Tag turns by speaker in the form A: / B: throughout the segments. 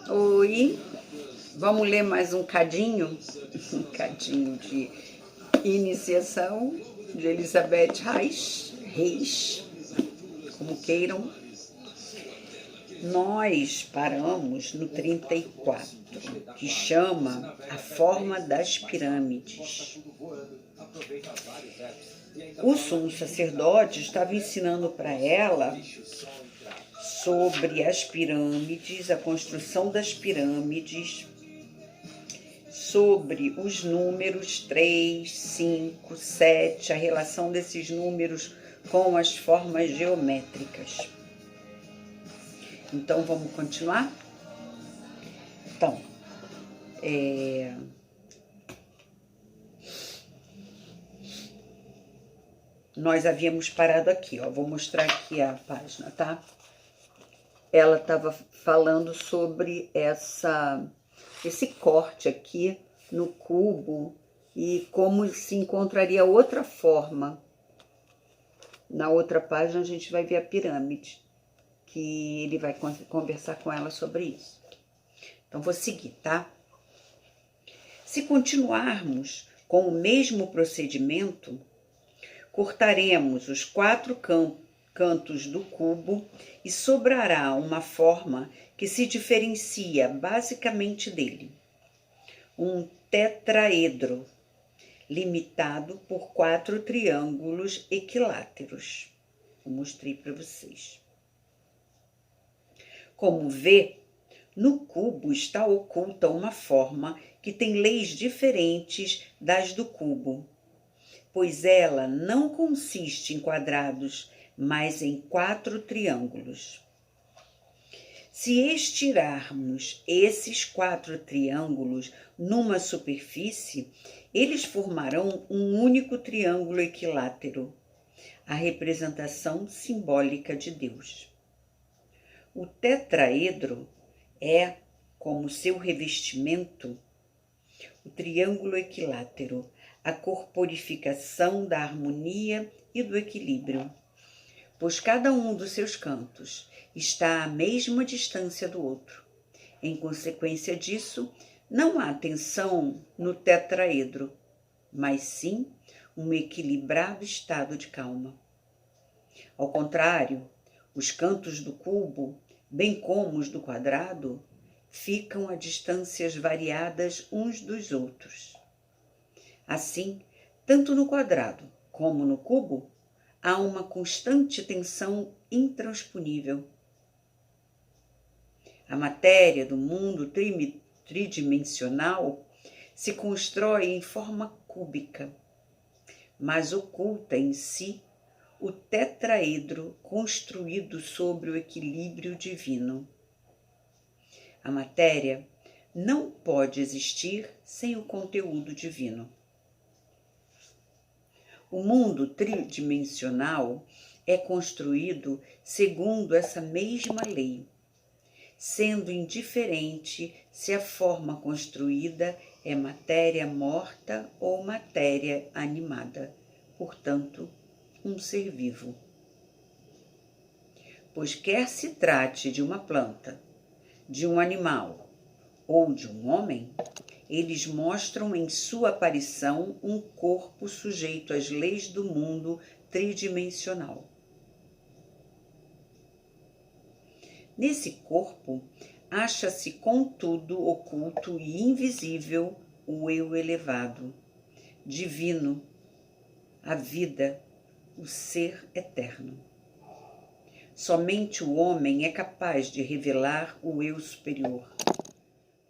A: Oi, vamos ler mais um cadinho? Um cadinho de iniciação de Elizabeth Reis, como queiram. Nós paramos no 34, que chama A Forma das Pirâmides. O sumo sacerdote estava ensinando para ela sobre as pirâmides, a construção das pirâmides, sobre os números 3, 5, 7, a relação desses números com as formas geométricas. Então, vamos continuar? Então, nós havíamos parado aqui, ó. Vou mostrar aqui a página, tá? Ela estava falando sobre esse corte aqui no cubo e como se encontraria outra forma. Na outra página a gente vai ver a pirâmide, que ele vai conversar com ela sobre isso. Então, vou seguir, tá? Se continuarmos com o mesmo procedimento, cortaremos os 4 cantos do cubo e sobrará uma forma que se diferencia basicamente dele. Um tetraedro, limitado por 4 triângulos equiláteros. Eu mostrei para vocês. Como vê, no cubo está oculta uma forma que tem leis diferentes das do cubo, pois ela não consiste em quadrados, mas em 4 triângulos. Se estirarmos esses 4 triângulos numa superfície, eles formarão um único triângulo equilátero, a representação simbólica de Deus. O tetraedro é, como seu revestimento, o triângulo equilátero, a corporificação da harmonia e do equilíbrio, pois cada um dos seus cantos está à mesma distância do outro. Em consequência disso, não há tensão no tetraedro, mas sim um equilibrado estado de calma. Ao contrário, os cantos do cubo, bem como os do quadrado, ficam a distâncias variadas uns dos outros. Assim, tanto no quadrado como no cubo, há uma constante tensão intransponível. A matéria do mundo tridimensional se constrói em forma cúbica, mas oculta em si o tetraedro construído sobre o equilíbrio divino. A matéria não pode existir sem o conteúdo divino. O mundo tridimensional é construído segundo essa mesma lei, sendo indiferente se a forma construída é matéria morta ou matéria animada, portanto, um ser vivo. Pois quer se trate de uma planta, de um animal ou de um homem, eles mostram em sua aparição um corpo sujeito às leis do mundo tridimensional. Nesse corpo, acha-se contudo oculto e invisível o eu elevado, divino, a vida, o ser eterno. Somente o homem é capaz de revelar o eu superior.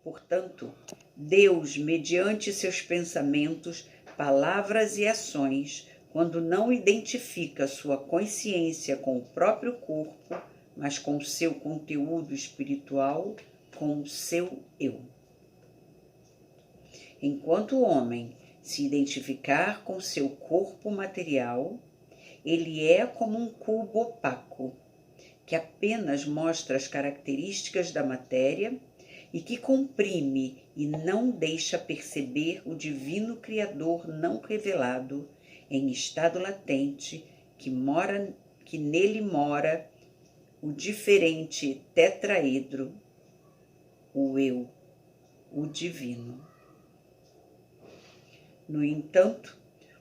A: Portanto, Deus, mediante seus pensamentos, palavras e ações, quando não identifica sua consciência com o próprio corpo, mas com o seu conteúdo espiritual, com o seu eu. Enquanto o homem se identificar com seu corpo material, ele é como um cubo opaco, que apenas mostra as características da matéria e que comprime e não deixa perceber o divino Criador não revelado em estado latente que nele mora o diferente tetraedro, o eu, o divino. No entanto,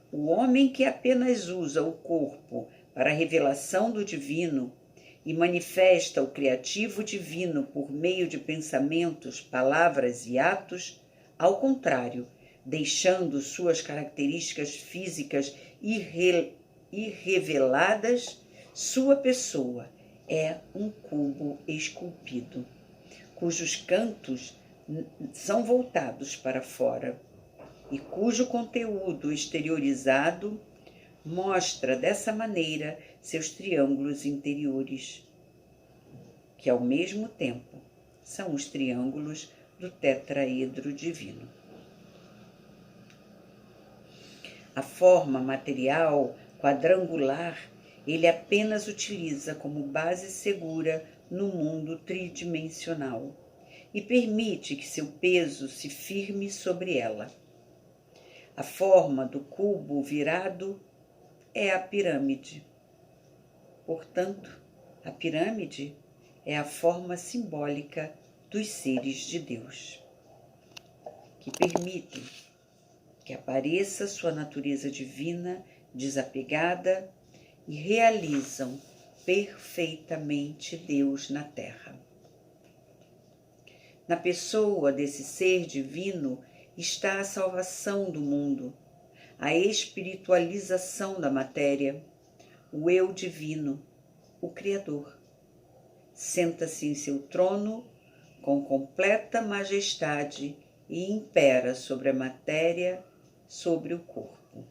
A: o homem que apenas usa o corpo para a revelação do divino e manifesta o criativo divino por meio de pensamentos, palavras e atos, ao contrário, deixando suas características físicas irreveladas, sua pessoa é um cubo esculpido, cujos cantos são voltados para fora e cujo conteúdo exteriorizado mostra dessa maneira seus triângulos interiores, que ao mesmo tempo são os triângulos do tetraedro divino. A forma material quadrangular ele apenas utiliza como base segura no mundo tridimensional e permite que seu peso se firme sobre ela. A forma do cubo virado é a pirâmide. Portanto, a pirâmide é a forma simbólica dos seres de Deus, que permitem que apareça sua natureza divina desapegada e realizam perfeitamente Deus na Terra. Na pessoa desse ser divino está a salvação do mundo, a espiritualização da matéria, o eu divino, o Criador. Senta-se em seu trono com completa majestade e impera sobre a matéria, sobre o corpo.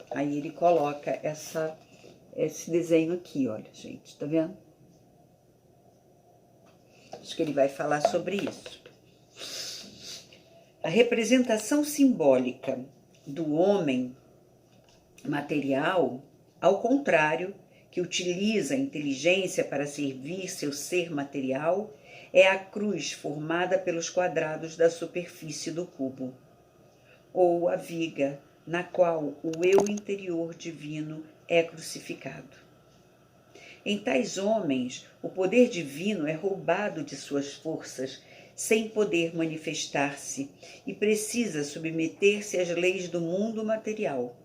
A: Aí ele coloca esse desenho aqui, olha, gente, tá vendo? Acho que ele vai falar sobre isso. A representação simbólica do homem material, ao contrário, que utiliza a inteligência para servir seu ser material, é a cruz formada pelos quadrados da superfície do cubo, ou a viga na qual o eu interior divino é crucificado. Em tais homens, o poder divino é roubado de suas forças, sem poder manifestar-se, e precisa submeter-se às leis do mundo material.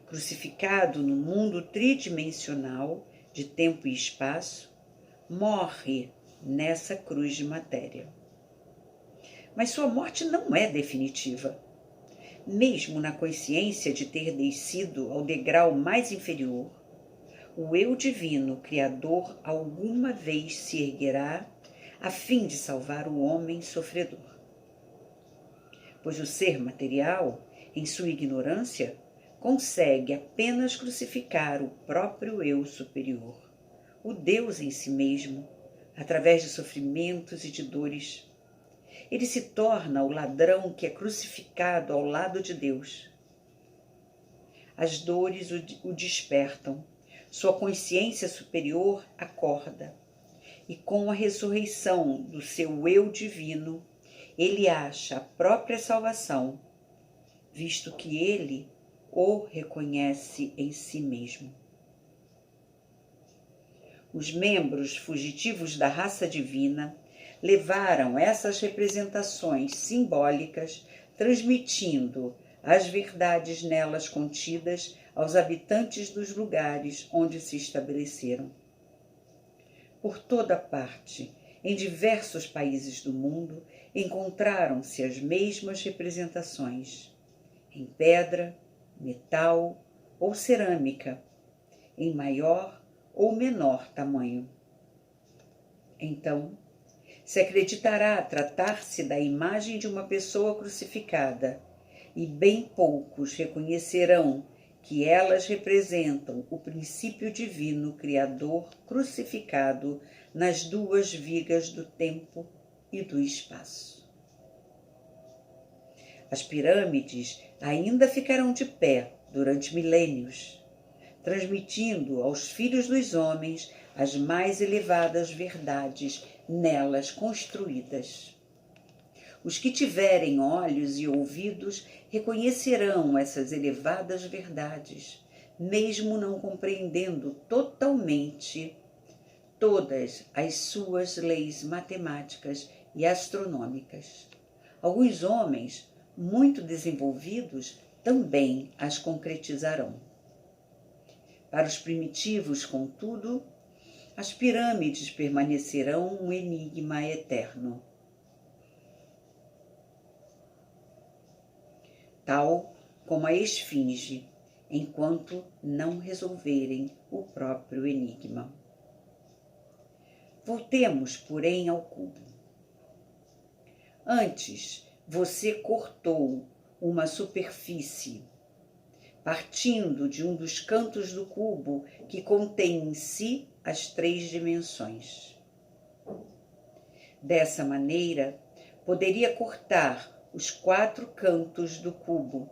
A: Crucificado no mundo tridimensional, de tempo e espaço, morre nessa cruz de matéria. Mas sua morte não é definitiva. Mesmo na consciência de ter descido ao degrau mais inferior, o eu divino criador alguma vez se erguerá a fim de salvar o homem sofredor. Pois o ser material, em sua ignorância, consegue apenas crucificar o próprio eu superior, o Deus em si mesmo, através de sofrimentos e de dores. Ele se torna o ladrão que é crucificado ao lado de Deus. As dores o despertam, sua consciência superior acorda, e com a ressurreição do seu eu divino, ele acha a própria salvação, visto que ele o reconhece em si mesmo. Os membros fugitivos da raça divina levaram essas representações simbólicas, transmitindo as verdades nelas contidas aos habitantes dos lugares onde se estabeleceram. Por toda parte, em diversos países do mundo, encontraram-se as mesmas representações, em pedra, metal ou cerâmica, em maior ou menor tamanho. Então, se acreditará tratar-se da imagem de uma pessoa crucificada, e bem poucos reconhecerão que elas representam o princípio divino criador crucificado nas duas vigas do tempo e do espaço. As pirâmides ainda ficarão de pé durante milênios, transmitindo aos filhos dos homens as mais elevadas verdades nelas construídas. Os que tiverem olhos e ouvidos reconhecerão essas elevadas verdades, mesmo não compreendendo totalmente todas as suas leis matemáticas e astronômicas. Alguns homens muito desenvolvidos também as concretizarão. Para os primitivos, contudo, as pirâmides permanecerão um enigma eterno, tal como a esfinge, enquanto não resolverem o próprio enigma. Voltemos, porém, ao cubo. Antes, você cortou uma superfície, partindo de um dos cantos do cubo que contém em si as 3 dimensões. Dessa maneira, poderia cortar os 4 cantos do cubo,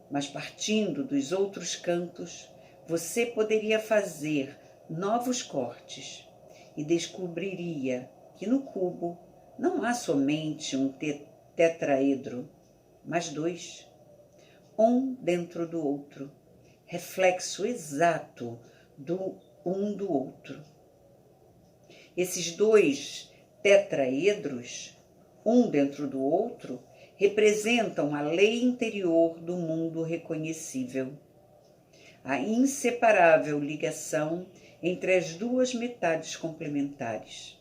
A: mas partindo dos outros cantos, você poderia fazer novos cortes e descobriria que no cubo não há somente um tetraedro, mas 2, um dentro do outro, reflexo exato do um do outro. Esses 2 tetraedros, um dentro do outro, representam a lei interior do mundo reconhecível, a inseparável ligação entre as 2 metades complementares,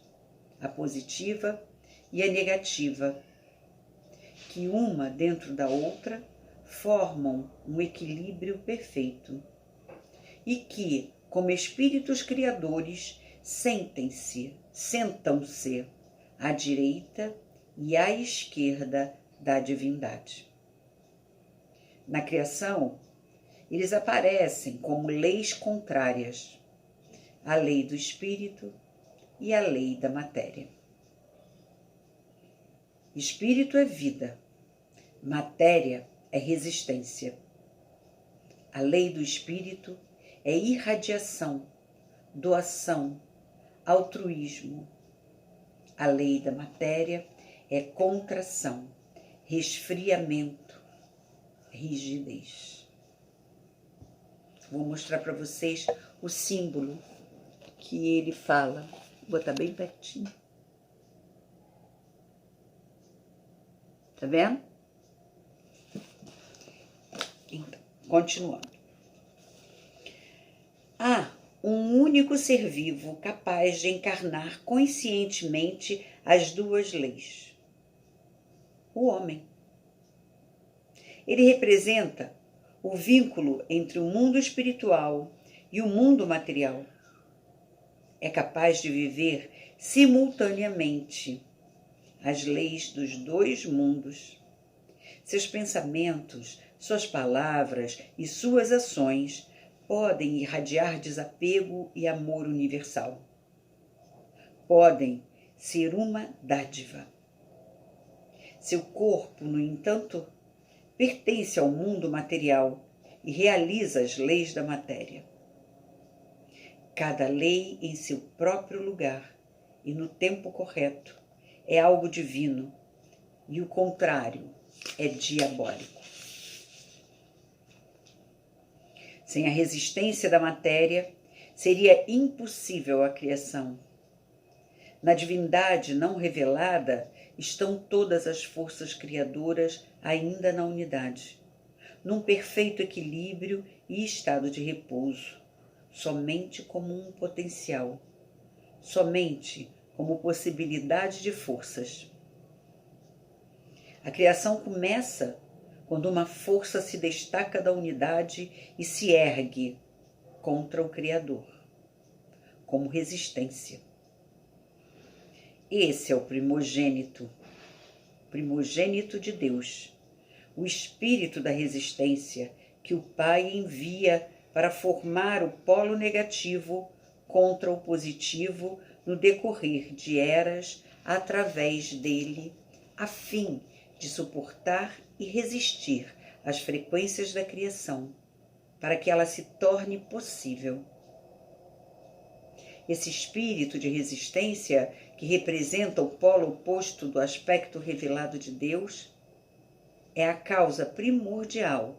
A: a positiva e a negativa, que uma dentro da outra formam um equilíbrio perfeito e que, como espíritos criadores, sentam-se à direita e à esquerda da divindade. Na criação, eles aparecem como leis contrárias, a lei do espírito e a lei da matéria. Espírito é vida, matéria é resistência. A lei do espírito é irradiação, doação, altruísmo. A lei da matéria é contração, resfriamento, rigidez. Vou mostrar para vocês o símbolo que ele fala. Vou botar bem pertinho. Tá vendo? Então, continuando. Há um único ser vivo capaz de encarnar conscientemente as 2 leis. O homem. Ele representa o vínculo entre o mundo espiritual e o mundo material. É capaz de viver simultaneamente as leis dos 2 mundos. Seus pensamentos, suas palavras e suas ações podem irradiar desapego e amor universal. Podem ser uma dádiva. Seu corpo, no entanto, pertence ao mundo material e realiza as leis da matéria. Cada lei em seu próprio lugar e no tempo correto é algo divino e o contrário é diabólico. Sem a resistência da matéria, seria impossível a criação. Na divindade não revelada estão todas as forças criadoras ainda na unidade, num perfeito equilíbrio e estado de repouso, somente como um potencial, somente como possibilidade de forças. A criação começa quando uma força se destaca da unidade e se ergue contra o Criador, como resistência. Esse é o primogênito de Deus, o espírito da resistência que o Pai envia para formar o polo negativo contra o positivo no decorrer de eras através dele, a fim de suportar e resistir às frequências da criação, para que ela se torne possível. Esse espírito de resistência, que representa o polo oposto do aspecto revelado de Deus, é a causa primordial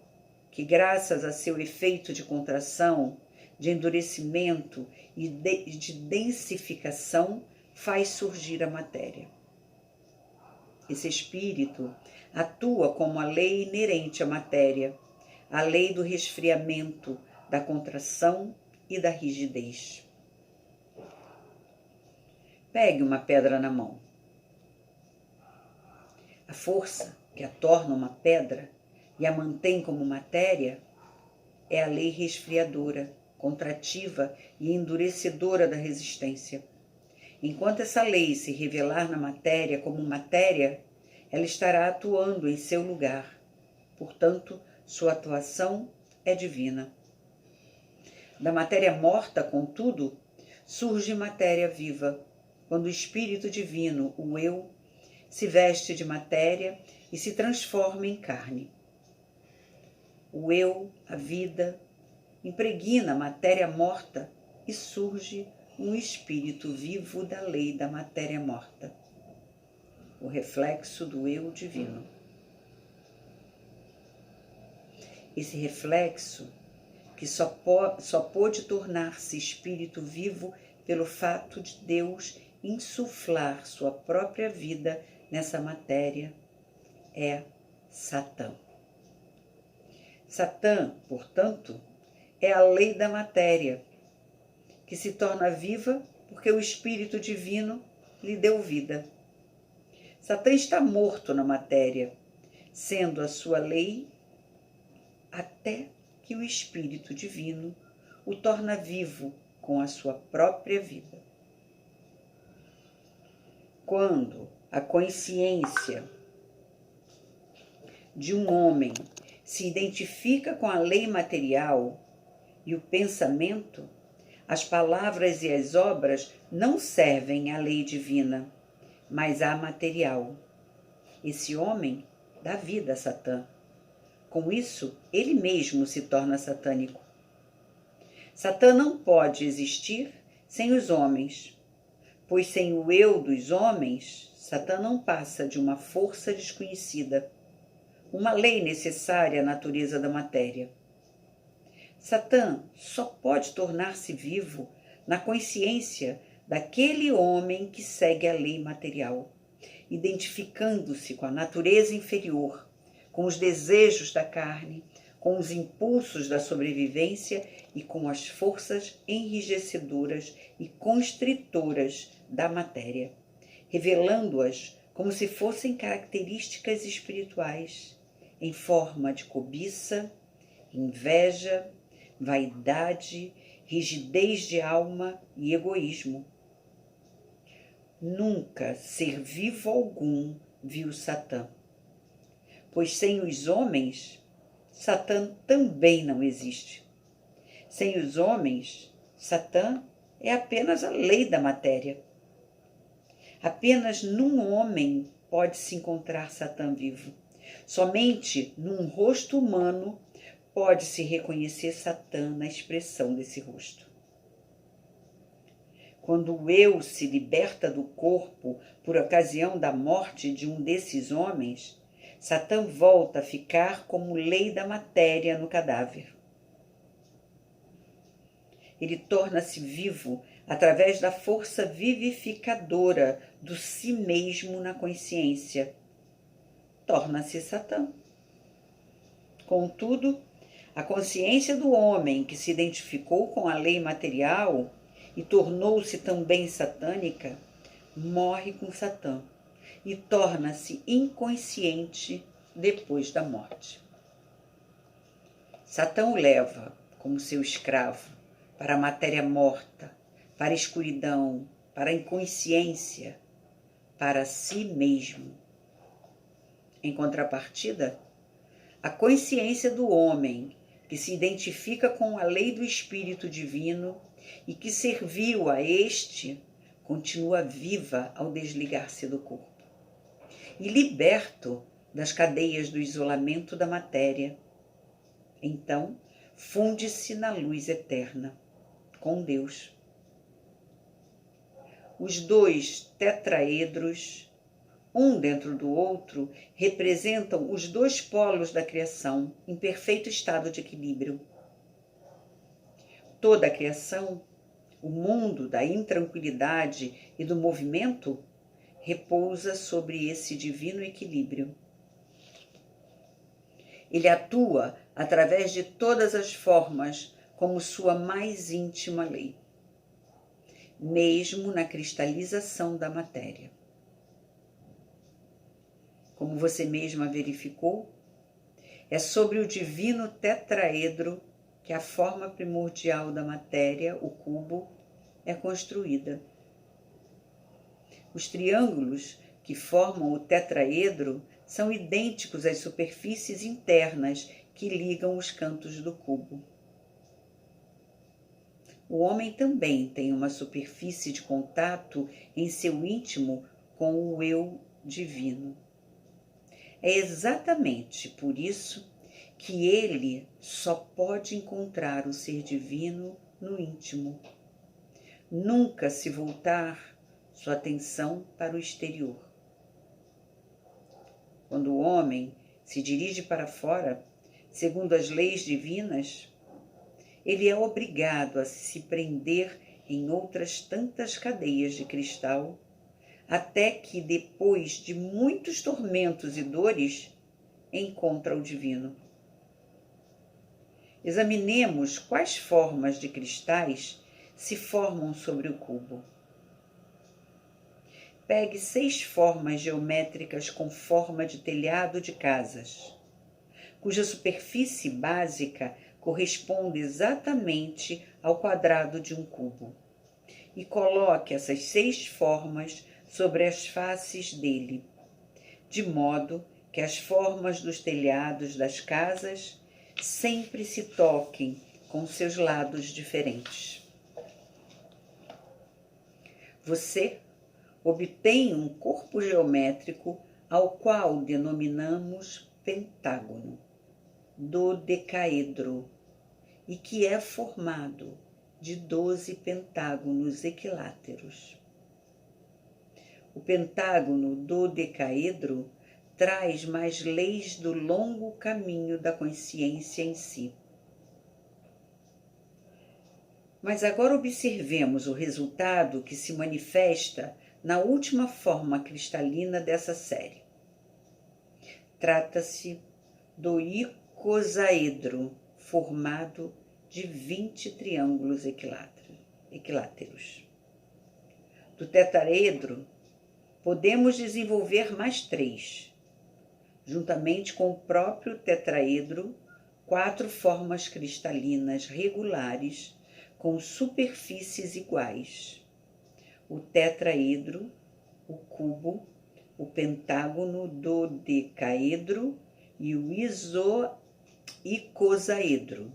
A: que, graças a seu efeito de contração, de endurecimento e de densificação, faz surgir a matéria. Esse espírito atua como a lei inerente à matéria, a lei do resfriamento, da contração e da rigidez. Pegue uma pedra na mão. A força que a torna uma pedra e a mantém como matéria é a lei resfriadora, contrativa e endurecedora da resistência. Enquanto essa lei se revelar na matéria como matéria, ela estará atuando em seu lugar. Portanto, sua atuação é divina. Da matéria morta, contudo, surge matéria viva, quando o Espírito Divino, o Eu, se veste de matéria e se transforma em carne. O Eu, a vida, impregna a matéria morta e surge um espírito vivo da lei da matéria morta, o reflexo do Eu divino. Esse reflexo, que só pôde tornar-se espírito vivo pelo fato de Deus insuflar sua própria vida nessa matéria, é Satã. Satã, portanto, é a lei da matéria, que se torna viva porque o Espírito Divino lhe deu vida. Satã está morto na matéria, sendo a sua lei, até que o Espírito Divino o torna vivo com a sua própria vida. Quando a consciência de um homem se identifica com a lei material e o pensamento, as palavras e as obras não servem à lei divina, mas à material. Esse homem dá vida a Satã. Com isso, ele mesmo se torna satânico. Satã não pode existir sem os homens, pois sem o eu dos homens, Satã não passa de uma força desconhecida, uma lei necessária à natureza da matéria. Satã só pode tornar-se vivo na consciência daquele homem que segue a lei material, identificando-se com a natureza inferior, com os desejos da carne, com os impulsos da sobrevivência e com as forças enrijecedoras e constritoras da matéria, revelando-as como se fossem características espirituais, em forma de cobiça, inveja, vaidade, rigidez de alma e egoísmo. Nunca ser vivo algum viu Satã, pois sem os homens, Satã também não existe. Sem os homens, Satã é apenas a lei da matéria. Apenas num homem pode-se encontrar Satã vivo. Somente num rosto humano pode-se reconhecer Satã na expressão desse rosto. Quando o eu se liberta do corpo por ocasião da morte de um desses homens, Satã volta a ficar como lei da matéria no cadáver. Ele torna-se vivo através da força vivificadora do si mesmo na consciência. Torna-se Satã. Contudo, a consciência do homem que se identificou com a lei material e tornou-se também satânica, morre com Satã e torna-se inconsciente depois da morte. Satã o leva, como seu escravo, para a matéria morta, para a escuridão, para a inconsciência, para si mesmo. Em contrapartida, a consciência do homem, que se identifica com a lei do Espírito Divino e que serviu a este, continua viva ao desligar-se do corpo e liberto das cadeias do isolamento da matéria. Então, funde-se na luz eterna, com Deus. Os dois tetraedros, um dentro do outro, representam os dois polos da criação em perfeito estado de equilíbrio. Toda a criação O mundo da intranquilidade e do movimento repousa sobre esse divino equilíbrio. Ele atua através de todas as formas como sua mais íntima lei, mesmo na cristalização da matéria. Como você mesma verificou, é sobre o divino tetraedro que a forma primordial da matéria, o cubo, é construída. Os triângulos que formam o tetraedro são idênticos às superfícies internas que ligam os cantos do cubo. O homem também tem uma superfície de contato em seu íntimo com o eu divino. É exatamente por isso que ele só pode encontrar o ser divino no íntimo. Nunca se voltar sua atenção para o exterior. Quando o homem se dirige para fora, segundo as leis divinas, ele é obrigado a se prender em outras tantas cadeias de cristal, até que, depois de muitos tormentos e dores, encontra o divino. Examinemos quais formas de cristais se formam sobre o cubo. Pegue 6 formas geométricas com forma de telhado de casas, cuja superfície básica corresponde exatamente ao quadrado de um cubo, e coloque essas 6 formas sobre as faces dele, de modo que as formas dos telhados das casas sempre se toquem com seus lados diferentes. Você obtém um corpo geométrico ao qual denominamos pentágono, dodecaedro, e que é formado de 12 pentágonos equiláteros. O pentágono dodecaedro traz mais leis do longo caminho da consciência em si. Mas agora observemos o resultado que se manifesta na última forma cristalina dessa série. Trata-se do icosaedro, formado de 20 triângulos equiláteros. Do tetraedro, podemos desenvolver mais 3. Juntamente com o próprio tetraedro, 4 formas cristalinas regulares com superfícies iguais. O tetraedro, o cubo, o pentágono dodecaedro e o icosaedro.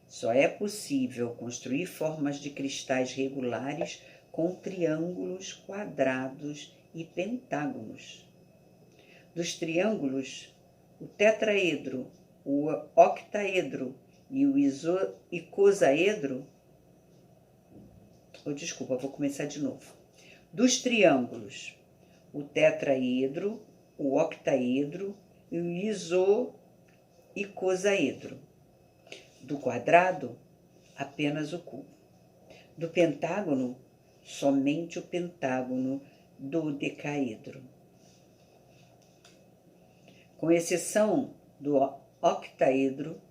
A: Só é possível construir formas de cristais regulares com triângulos, quadrados e pentágonos. Dos triângulos, o tetraedro, o octaedro e o icosaedro. Vou começar de novo. Dos triângulos, o tetraedro, o octaedro e o icosaedro. Do quadrado, apenas o cubo. Do pentágono, somente o pentágono dodecaedro. Com exceção do octaedro,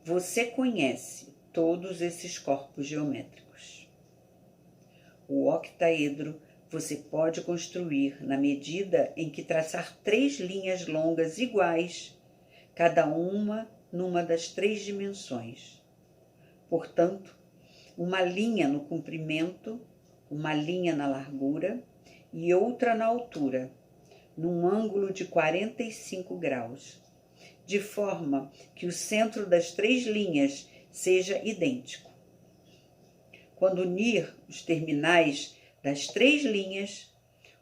A: você conhece todos esses corpos geométricos. O octaedro você pode construir na medida em que traçar 3 linhas longas iguais, cada uma numa das 3 dimensões. Portanto, uma linha no comprimento, uma linha na largura e outra na altura, num ângulo de 45 graus, de forma que o centro das 3 linhas seja idêntico. Quando unir os terminais das 3 linhas,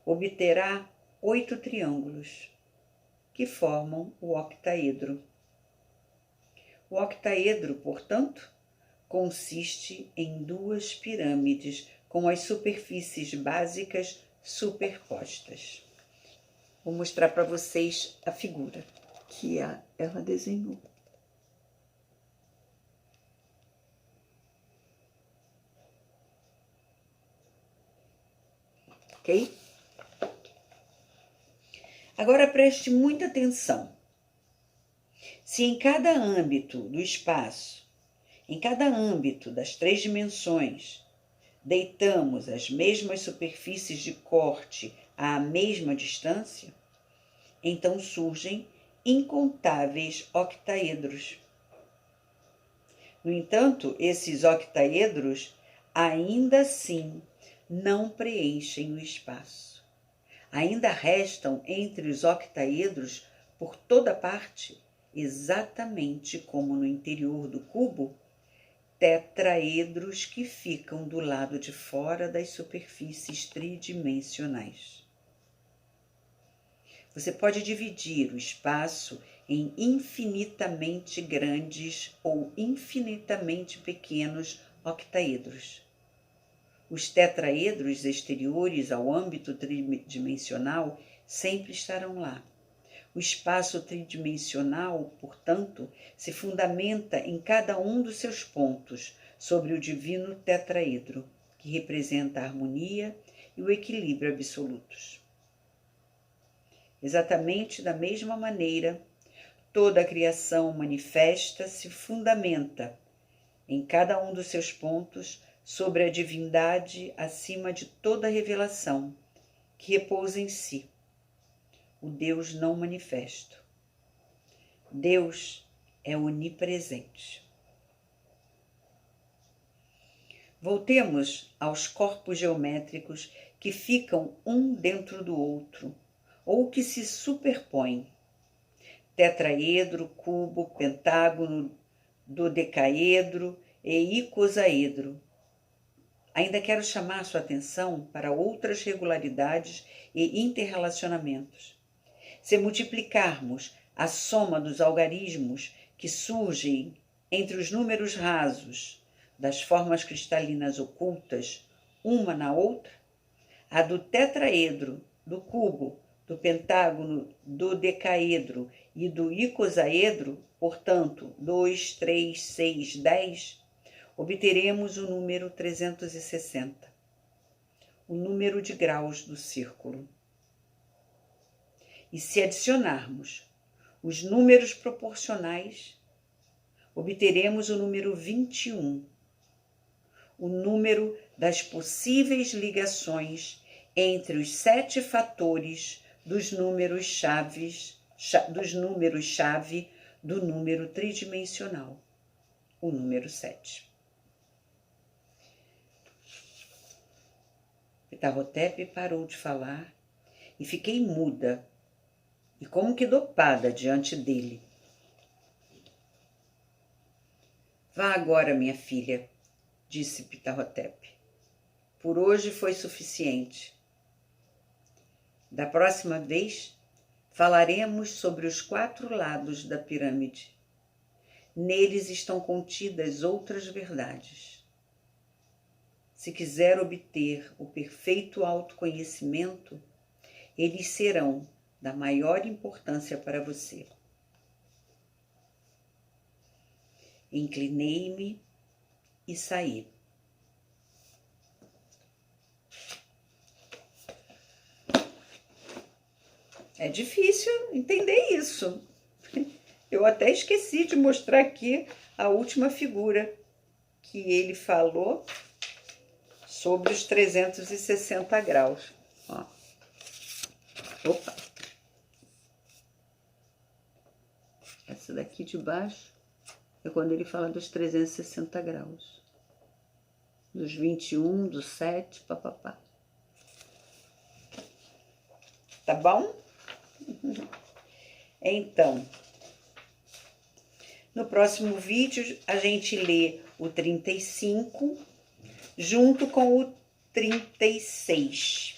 A: obterá 8 triângulos, que formam o octaedro. O octaedro, portanto, consiste em 2 pirâmides com as superfícies básicas superpostas. Vou mostrar para vocês a figura que ela desenhou. ok? Agora preste muita atenção. Se em cada âmbito do espaço, em cada âmbito das 3 dimensões, deitamos as mesmas superfícies de corte à mesma distância, então surgem incontáveis octaedros. No entanto, esses octaedros ainda assim não preenchem o espaço. Ainda restam entre os octaedros, por toda parte, exatamente como no interior do cubo, tetraedros que ficam do lado de fora das superfícies tridimensionais. Você pode dividir o espaço em infinitamente grandes ou infinitamente pequenos octaedros. Os tetraedros exteriores ao âmbito tridimensional sempre estarão lá. O espaço tridimensional, portanto, se fundamenta em cada um dos seus pontos sobre o divino tetraedro, que representa a harmonia e o equilíbrio absolutos. Exatamente da mesma maneira, toda a criação manifesta se fundamenta em cada um dos seus pontos sobre a divindade acima de toda revelação, que repousa em si, o Deus não manifesto. Deus é onipresente. Voltemos aos corpos geométricos que ficam um dentro do outro, ou que se superpõem. Tetraedro, cubo, pentágono, dodecaedro e icosaedro. Ainda quero chamar sua atenção para outras regularidades e interrelacionamentos. Se multiplicarmos a soma dos algarismos que surgem entre os números rasos das formas cristalinas ocultas, uma na outra, a do tetraedro, do cubo, do pentágono, do decaedro e do icosaedro, portanto, 2, 3, 6, 10, obteremos o número 360, o número de graus do círculo. E se adicionarmos os números proporcionais, obteremos o número 21, o número das possíveis ligações entre os 7 fatores dos números-chave do número tridimensional, o número 7. Ptah-hotep parou de falar e fiquei muda e como que dopada diante dele. Vá agora, minha filha, disse Ptah-hotep. Por hoje foi suficiente. Da próxima vez, falaremos sobre os 4 lados da pirâmide. Neles estão contidas outras verdades. Se quiser obter o perfeito autoconhecimento, eles serão da maior importância para você. Inclinei-me e saí. É difícil entender isso. Eu até esqueci de mostrar aqui a última figura que ele falou sobre os 360 graus. Ó. Opa! Essa daqui de baixo é quando ele fala dos 360 graus. Dos 21, do 7, papapá. Tá bom? Então, no próximo vídeo a gente lê o 35 junto com o 36.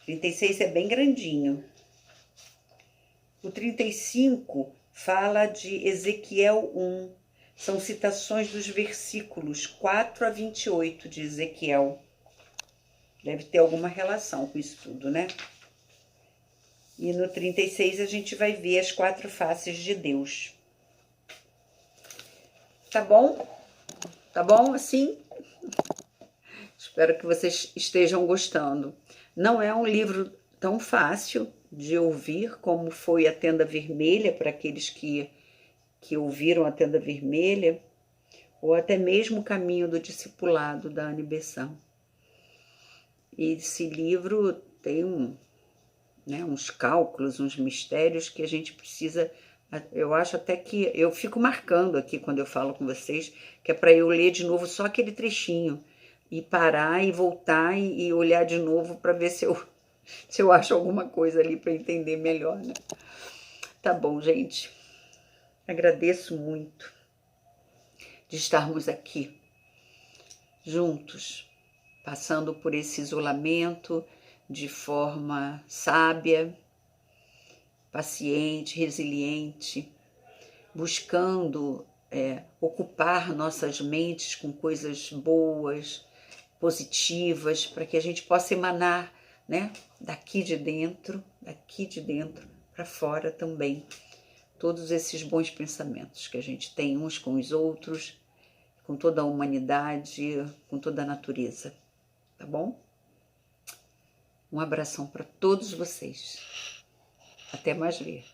A: 36 é bem grandinho. O 35 fala de Ezequiel 1. São citações dos versículos 4 a 28 de Ezequiel. Deve ter alguma relação com isso tudo, né? E no 36 a gente vai ver as 4 faces de Deus. Tá bom? Tá bom assim? Espero que vocês estejam gostando. Não é um livro tão fácil de ouvir como foi A Tenda Vermelha, para aqueles que ouviram A Tenda Vermelha, ou até mesmo O Caminho do Discipulado, da Anne Besant. Esse livro tem uns cálculos, uns mistérios que a gente precisa. Eu acho até que eu fico marcando aqui quando eu falo com vocês, que é para eu ler de novo só aquele trechinho e parar e voltar e olhar de novo para ver se eu acho alguma coisa ali para entender melhor, né? Tá bom, gente. Agradeço muito de estarmos aqui juntos, passando por esse isolamento de forma sábia, paciente, resiliente, buscando ocupar nossas mentes com coisas boas, positivas, para que a gente possa emanar, né, daqui de dentro para fora também, todos esses bons pensamentos que a gente tem uns com os outros, com toda a humanidade, com toda a natureza, tá bom? Um abração para todos vocês. Até mais ver.